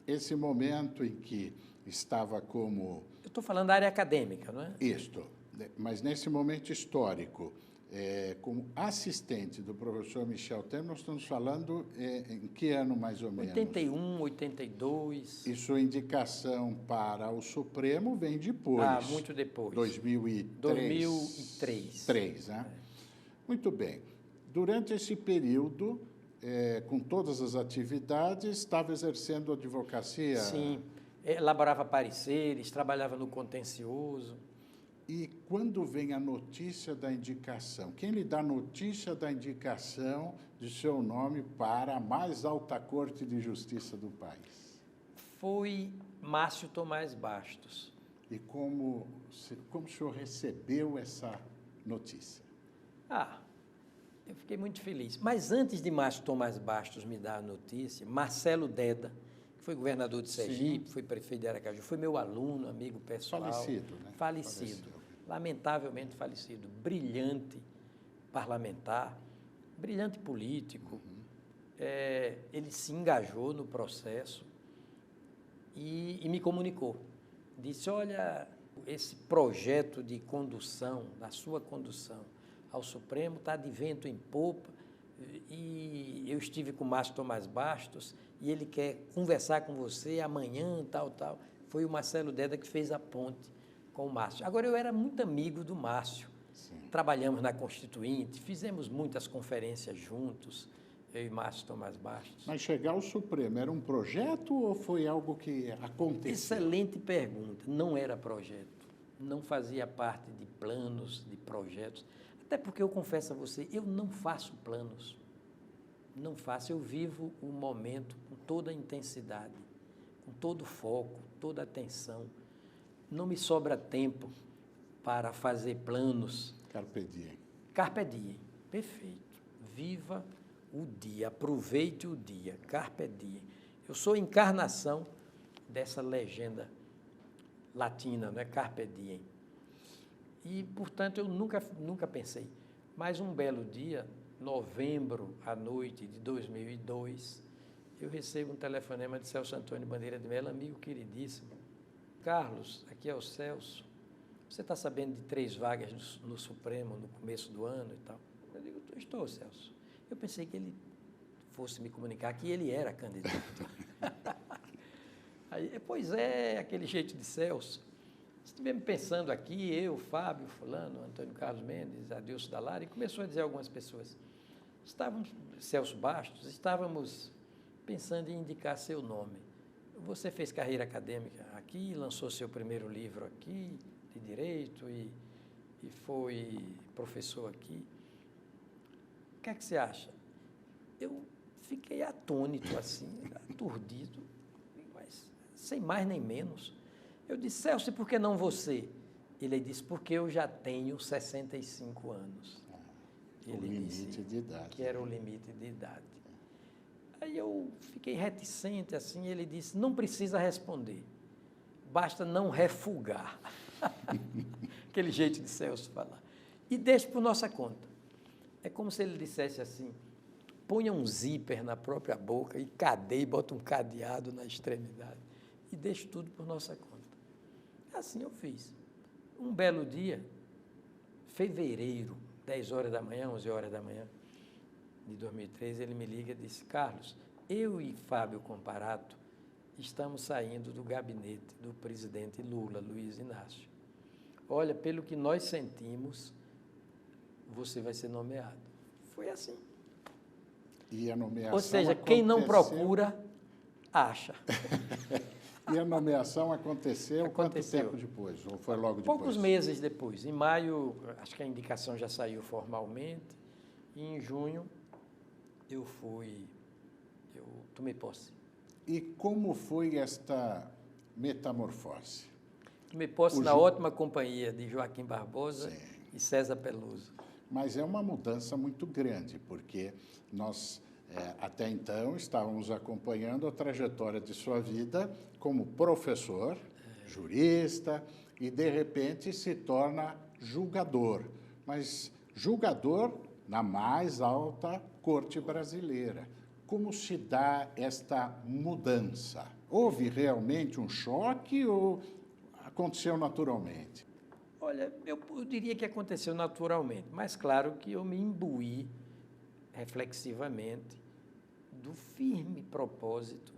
Esse momento em que estava como...
Eu estou falando da área acadêmica, não é?
Isto, mas nesse momento histórico, como assistente do professor Michel Temer, nós estamos falando em que ano mais ou menos?
81, 82.
E sua indicação para o Supremo vem depois.
Muito depois.
2003.
2003.
Né? Muito bem. Durante esse período, com todas as atividades, estava exercendo advocacia?
Sim, elaborava pareceres, trabalhava no contencioso.
E quando vem a notícia da indicação? Quem lhe dá notícia da indicação de seu nome para a mais alta corte de justiça do país?
Foi Márcio Tomás Bastos.
E como o senhor recebeu essa notícia?
Eu fiquei muito feliz. Mas antes de Márcio Tomás Bastos me dar a notícia, Marcelo Deda, que foi governador de Sergipe, foi prefeito de Aracaju, foi meu aluno, amigo pessoal.
Falecido, né?
Falecido. Lamentavelmente falecido. Brilhante parlamentar, brilhante político. Ele se engajou no processo e me comunicou. Disse, olha, esse projeto de condução, da sua condução ao Supremo, está de vento em popa, e eu estive com o Márcio Tomás Bastos, e ele quer conversar com você amanhã, tal. Foi o Marcelo Deda que fez a ponte com o Márcio. Agora, eu era muito amigo do Márcio. Sim. Trabalhamos na Constituinte, fizemos muitas conferências juntos, eu e Márcio Tomás Bastos.
Mas chegar ao Supremo, era um projeto ou foi algo que aconteceu?
Excelente pergunta. Não era projeto, não fazia parte de planos, de projetos. Até porque eu confesso a você, eu não faço planos, não faço, eu vivo o momento com toda a intensidade, com todo o foco, toda a atenção. Não me sobra tempo para fazer planos.
Carpe diem.
Carpe diem, perfeito. Viva o dia, aproveite o dia, carpe diem. Eu sou encarnação dessa legenda latina, não é? Carpe diem. E, portanto, eu nunca pensei. Mas um belo dia, novembro à noite de 2002, eu recebo um telefonema de Celso Antônio Bandeira de Mello, amigo queridíssimo. Carlos, aqui é o Celso. Você está sabendo de 3 vagas no Supremo no começo do ano e tal? Eu digo, estou, Celso. Eu pensei que ele fosse me comunicar que ele era candidato. Aí, pois é, aquele jeito de Celso. Estivemos pensando aqui, eu, Fábio, fulano, Antônio Carlos Mendes, Adilson Dalari, e começou a dizer algumas pessoas. Celso Bastos, estávamos pensando em indicar seu nome. Você fez carreira acadêmica aqui, lançou seu primeiro livro aqui, de Direito, e foi professor aqui. O que é que você acha? Eu fiquei atônito, assim, aturdido, mas sem mais nem menos. Eu disse, Celso, e por que não você? Ele disse, porque eu já tenho 65 anos.
O limite de idade.
Que era o limite de idade. Aí eu fiquei reticente, assim, ele disse, não precisa responder, basta não refugar. Aquele jeito de Celso falar. E deixe por nossa conta. É como se ele dissesse assim, ponha um zíper na própria boca e cadeie, bota um cadeado na extremidade. E deixe tudo por nossa conta. Assim eu fiz. Um belo dia, fevereiro, 10 horas da manhã, 11 horas da manhã de 2013, ele me liga e disse, Carlos, eu e Fábio Comparato estamos saindo do gabinete do presidente Lula, Luiz Inácio. Olha, pelo que nós sentimos, você vai ser nomeado. Foi assim.
E a nomeação
Ou seja, quem não procura, acha.
E a nomeação aconteceu quanto tempo depois? Ou foi logo depois?
Poucos meses depois. Em maio, acho que a indicação já saiu formalmente. E em junho, eu tomei posse.
E como foi esta metamorfose?
Tomei posse na ótima companhia de Joaquim Barbosa e César Peluso.
Mas é uma mudança muito grande, porque nós, até então, estávamos acompanhando a trajetória de sua vida como professor, jurista, e, de repente, se torna julgador. Mas julgador na mais alta corte brasileira. Como se dá esta mudança? Houve realmente um choque ou aconteceu naturalmente?
Olha, eu diria que aconteceu naturalmente, mas claro que eu me imbuí reflexivamente do firme propósito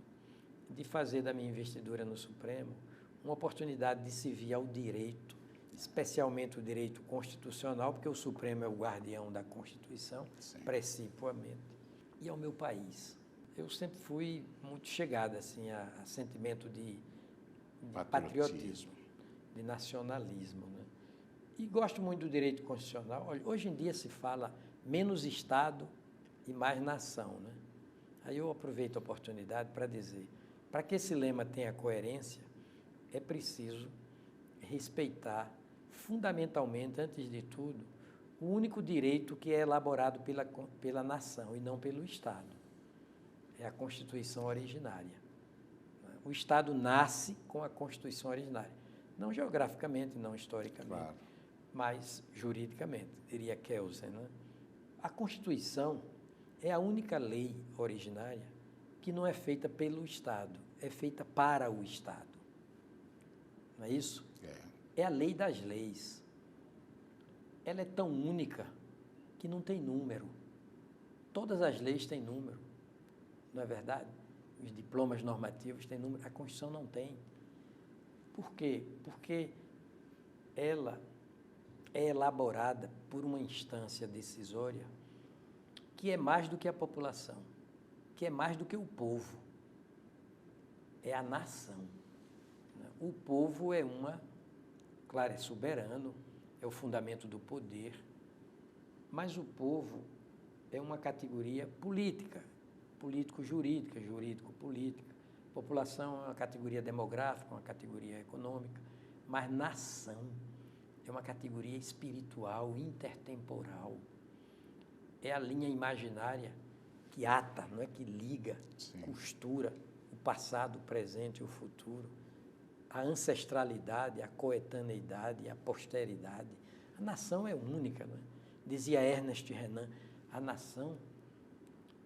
de fazer da minha investidura no Supremo uma oportunidade de servir ao direito, especialmente o direito constitucional, porque o Supremo é o guardião da Constituição, precipuamente, e ao meu país. Eu sempre fui muito chegado assim, a sentimento de patriotismo, de nacionalismo, né? E gosto muito do direito constitucional. Olha, hoje em dia se fala menos Estado e mais nação, né? Aí eu aproveito a oportunidade para dizer, para que esse lema tenha coerência, é preciso respeitar, fundamentalmente, antes de tudo, o único direito que é elaborado pela nação e não pelo Estado. É a Constituição originária. O Estado nasce com a Constituição originária. Não geograficamente, não historicamente, claro, mas juridicamente, diria Kelsen, né? A Constituição é a única lei originária que não é feita pelo Estado, é feita para o Estado. Não é isso? É a lei das leis. Ela é tão única que não tem número. Todas as leis têm número, não é verdade? Os diplomas normativos têm número, a Constituição não tem. Por quê? Porque ela é elaborada por uma instância decisória que é mais do que a população, que é mais do que o povo. É a nação. O povo claro, é soberano, é o fundamento do poder, mas o povo é uma categoria política, político-jurídica, jurídico-política. População é uma categoria demográfica, uma categoria econômica, mas nação é uma categoria espiritual, intertemporal. É a linha imaginária que ata, não é que liga,
Sim.
costura o passado, o presente e o futuro, a ancestralidade, a coetaneidade, a posteridade. A nação é única, não é? Dizia Ernest Renan, a nação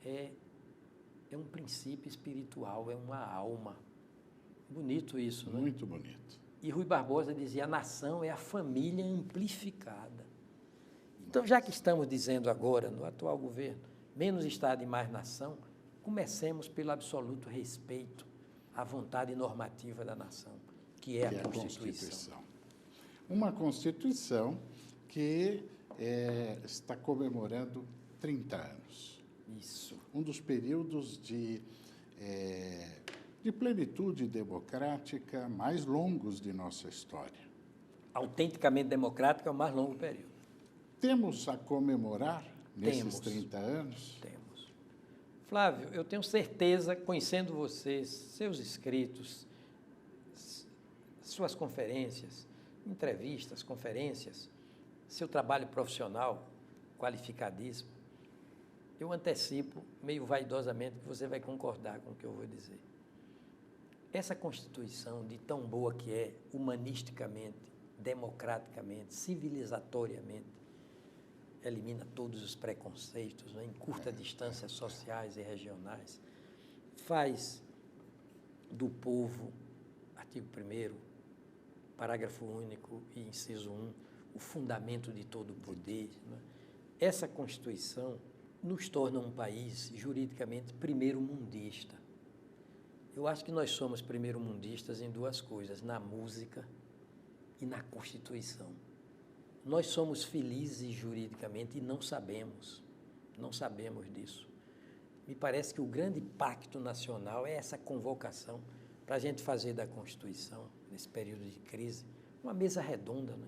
é um princípio espiritual, é uma alma. Bonito isso, não é?
Muito bonito.
E Rui Barbosa dizia, a nação é a família amplificada. Então, já que estamos dizendo agora, no atual governo, menos Estado e mais nação, comecemos pelo absoluto respeito à vontade normativa da nação, que é a Constituição.
Uma Constituição que está comemorando 30 anos.
Isso.
Um dos períodos de plenitude democrática mais longos de nossa história.
Autenticamente democrático é o mais longo período.
Temos a comemorar nesses 30 anos?
Temos. Flávio, eu tenho certeza, conhecendo vocês, seus escritos, suas conferências, entrevistas, conferências, seu trabalho profissional qualificadíssimo, eu antecipo, meio vaidosamente, que você vai concordar com o que eu vou dizer. Essa Constituição, de tão boa que é, humanisticamente, democraticamente, civilizatoriamente, elimina todos os preconceitos, né, em curta distância sociais e regionais, faz do povo, artigo 1º, parágrafo único e inciso 1, o fundamento de todo o poder. Né? Essa Constituição nos torna um país juridicamente primeiro-mundista. Eu acho que nós somos primeiro-mundistas em duas coisas, na música e na Constituição. Nós somos felizes juridicamente e não sabemos disso. Me parece que o grande pacto nacional é essa convocação para a gente fazer da Constituição, nesse período de crise, uma mesa redonda, né?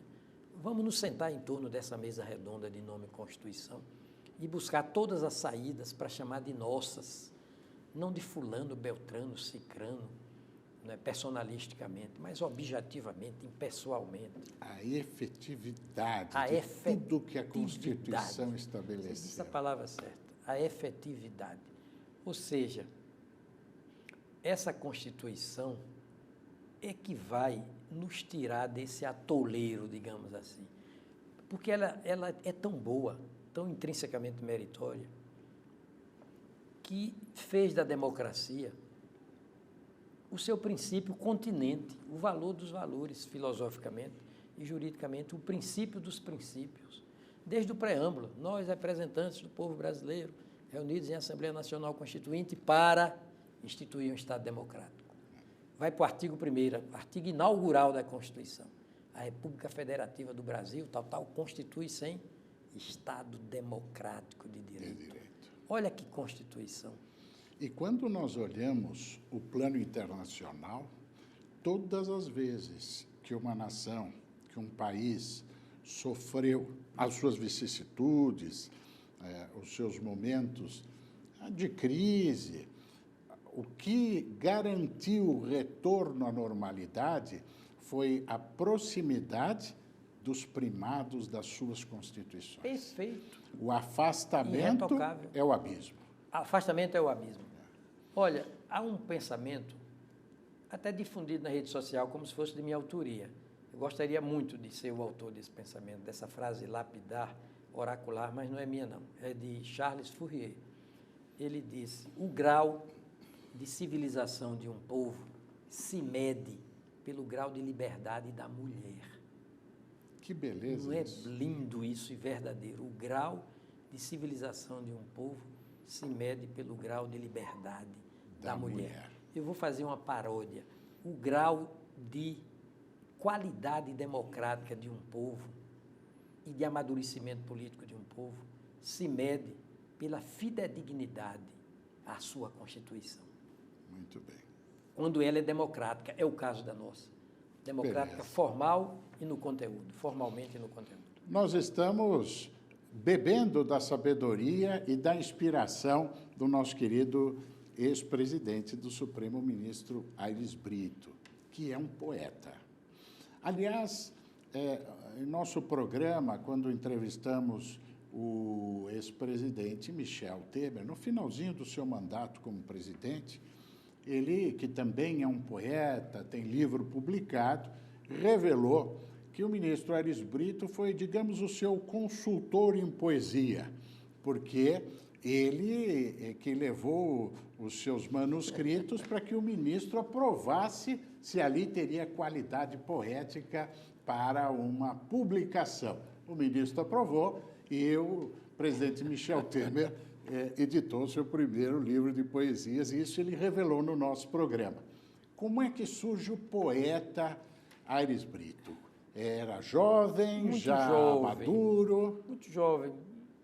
Vamos nos sentar em torno dessa mesa redonda de nome Constituição e buscar todas as saídas para chamar de nossas, não de fulano, beltrano, cicrano, né, personalisticamente, mas objetivamente, impessoalmente.
A efetividade de tudo que a Constituição estabeleceu.
Você disse a palavra certa, a efetividade. Ou seja, essa Constituição é que vai nos tirar desse atoleiro, digamos assim. Porque ela é tão boa, tão intrinsecamente meritória, que fez da democracia o seu princípio continente, o valor dos valores, filosoficamente e juridicamente, o princípio dos princípios. Desde o preâmbulo, nós, representantes do povo brasileiro, reunidos em Assembleia Nacional Constituinte para instituir um Estado democrático. Vai para o artigo 1º, artigo inaugural da Constituição. A República Federativa do Brasil, tal, constitui-se em Estado democrático de direito. Olha que Constituição.
E quando nós olhamos o plano internacional, todas as vezes que uma nação, que um país sofreu as suas vicissitudes, os seus momentos de crise, o que garantiu o retorno à normalidade foi a proximidade dos primados das suas constituições.
Perfeito.
O afastamento é o abismo.
Afastamento é o abismo. Olha, há um pensamento, até difundido na rede social, como se fosse de minha autoria. Eu gostaria muito de ser o autor desse pensamento, dessa frase lapidar, oracular, mas não é minha, não. É de Charles Fourier. Ele disse, o grau de civilização de um povo se mede pelo grau de liberdade da mulher.
Que beleza.
Não é
isso.
lindo isso e verdadeiro? O grau de civilização de um povo se mede pelo grau de liberdade da mulher. Eu vou fazer uma paródia. O grau de qualidade democrática de um povo e de amadurecimento político de um povo se mede pela fidedignidade à sua Constituição.
Muito bem.
Quando ela é democrática, é o caso da nossa. Democrática
Beleza.
Formal e no conteúdo, formalmente e no conteúdo.
Nós estamos bebendo da sabedoria e da inspiração do nosso querido ex-presidente do Supremo Ministro Aires Brito, que é um poeta. Aliás, em nosso programa, quando entrevistamos o ex-presidente Michel Temer, no finalzinho do seu mandato como presidente, ele, que também é um poeta, tem livro publicado, revelou que o ministro Aires Brito foi, digamos, o seu consultor em poesia, porque ele é que levou os seus manuscritos para que o ministro aprovasse se ali teria qualidade poética para uma publicação. O ministro aprovou e o presidente Michel Temer editou seu primeiro livro de poesias, e isso ele revelou no nosso programa. Como é que surge o poeta Aires Brito? Era jovem,
Muito
já
jovem,
maduro?
Muito jovem.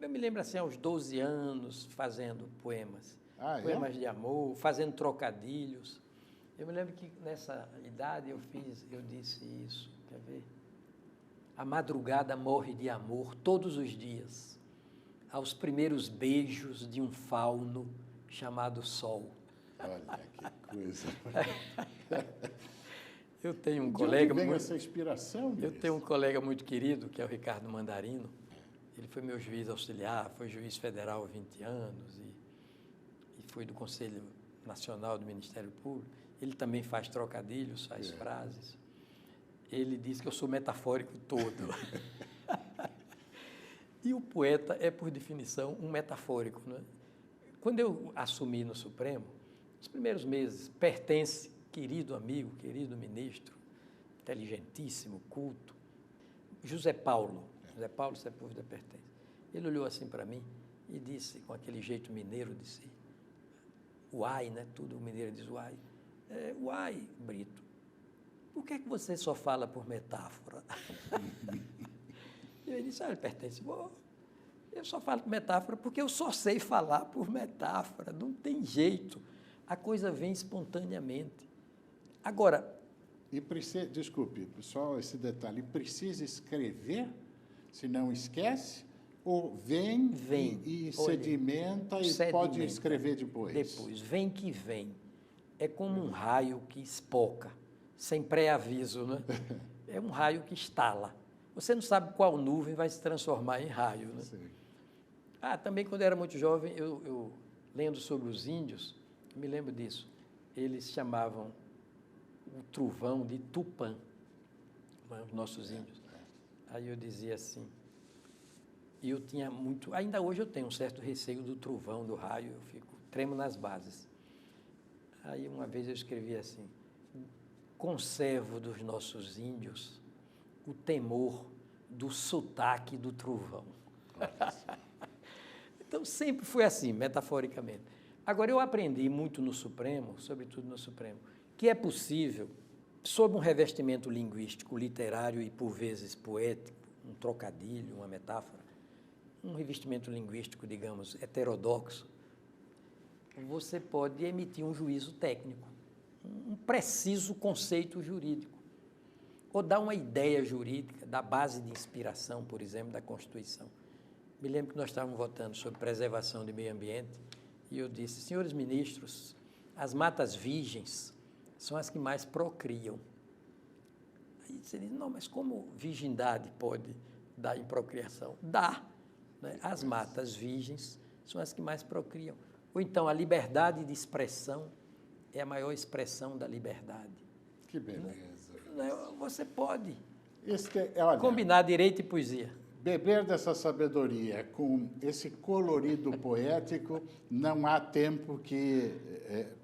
Eu me lembro assim, aos 12 anos, fazendo poemas. Poemas de amor, fazendo trocadilhos. Eu me lembro que nessa idade eu disse isso, quer ver? A madrugada morre de amor todos os dias, aos primeiros beijos de um fauno chamado Sol.
Olha que coisa.
Eu tenho um
De
colega
onde vem
muito,
essa inspiração?
eu tenho um colega muito querido, que é o Ricardo Mandarino. Ele foi meu juiz auxiliar, foi juiz federal há 20 anos e foi do Conselho Nacional do Ministério Público. Ele também faz trocadilhos, faz frases. Ele diz que eu sou metafórico todo. E o poeta é, por definição, um metafórico, né? Quando eu assumi no Supremo, nos primeiros meses, pertence, querido amigo, querido ministro, inteligentíssimo, culto, José Paulo Sepúlveda Pertence. Ele olhou assim para mim e disse, com aquele jeito mineiro, disse, uai, né? Tudo o mineiro diz uai. Uai, Brito, por que você só fala por metáfora? E ele disse, olha, Pertence, eu só falo por metáfora porque eu só sei falar por metáfora, não tem jeito. A coisa vem espontaneamente. Agora...
Desculpe, pessoal, esse detalhe, precisa escrever, se não esquece, ou vem e sedimenta e pode escrever depois?
Depois, vem que vem. É como um raio que espoca, sem pré-aviso, né? É um raio que estala. Você não sabe qual nuvem vai se transformar em raio, né?
Sim.
Também quando eu era muito jovem, eu lendo sobre os índios, me lembro disso. Eles chamavam o trovão de Tupã, os nossos índios. Aí eu dizia assim, e eu tinha muito, ainda hoje eu tenho um certo receio do trovão, do raio, eu tremo nas bases. Aí uma vez eu escrevi assim, conservo dos nossos índios o temor do sotaque do trovão. Então sempre foi assim, metaforicamente. Agora eu aprendi muito no Supremo, sobretudo no Supremo, que é possível, sob um revestimento linguístico, literário e por vezes poético, um trocadilho, uma metáfora, um revestimento linguístico, digamos, heterodoxo, você pode emitir um juízo técnico, um preciso conceito jurídico, ou dar uma ideia jurídica da base de inspiração, por exemplo, da Constituição. Me lembro que nós estávamos votando sobre preservação do meio ambiente e eu disse, senhores ministros, as matas virgens são as que mais procriam. Aí você diz, não, mas como virgindade pode dar em procriação? Dá, né? As matas virgens são as que mais procriam. Ou então, a liberdade de expressão é a maior expressão da liberdade.
Que beleza.
Você pode
olha,
combinar direito e poesia.
Beber dessa sabedoria com esse colorido poético, não há tempo que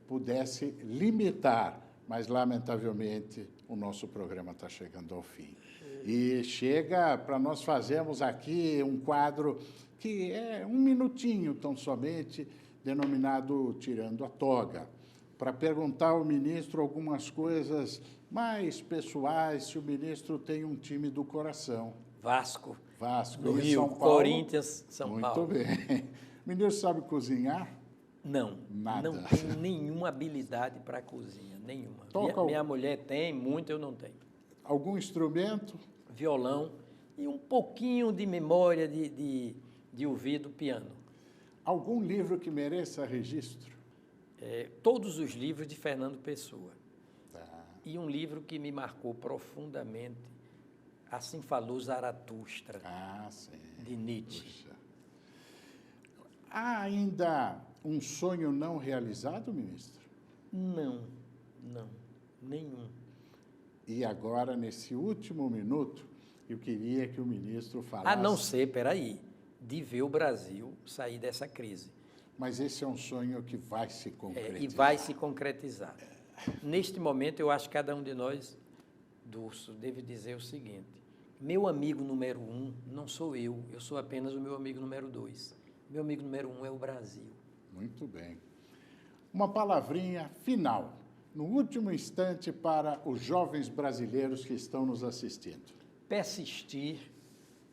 pudesse limitar, mas, lamentavelmente, o nosso programa está chegando ao fim. E chega para nós fazermos aqui um quadro que é um minutinho, tão somente, denominado Tirando a Toga, para perguntar ao ministro algumas coisas mais pessoais, se o ministro tem um time do coração.
Vasco,
no
Rio,
São Paulo.
Corinthians, São
Muito
Paulo.
bem. O ministro sabe cozinhar?
Não,
Nada.
não tenho nenhuma habilidade para a cozinha, nenhuma. Minha mulher tem, muito eu não tenho.
Algum instrumento?
Violão e um pouquinho de memória de ouvido, piano.
Algum livro que mereça registro?
Todos os livros de Fernando Pessoa.
Tá.
E um livro que me marcou profundamente, Assim Falou Zaratustra,
Sim.
de Nietzsche.
Puxa. Há ainda um sonho não realizado, ministro?
Não, nenhum.
E agora, nesse último minuto, eu queria que o ministro falasse...
A não ser, peraí, de ver o Brasil sair dessa crise.
Mas esse é um sonho que vai se concretizar.
E vai se concretizar. Neste momento, eu acho que cada um de nós, Durso, deve dizer o seguinte: meu amigo número 1 não sou eu sou apenas o meu amigo número 2. Meu amigo número 1 é o Brasil.
Muito bem. Uma palavrinha final, no último instante, para os jovens brasileiros que estão nos assistindo.
Persistir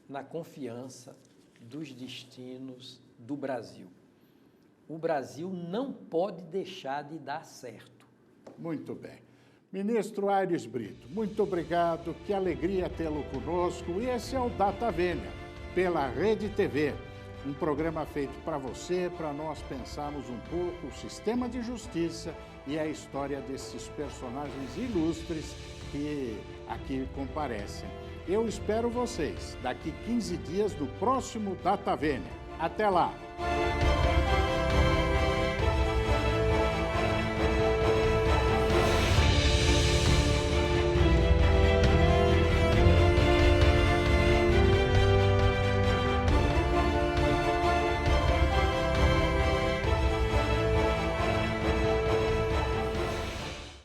na confiança dos destinos do Brasil. O Brasil não pode deixar de dar certo.
Muito bem. Ministro Aires Brito, muito obrigado, que alegria tê-lo conosco. E esse é o Data Vênia, pela Rede TV. Um programa feito para você, para nós pensarmos um pouco o sistema de justiça e a história desses personagens ilustres que aqui comparecem. Eu espero vocês daqui 15 dias no próximo Data Vênia. Até lá!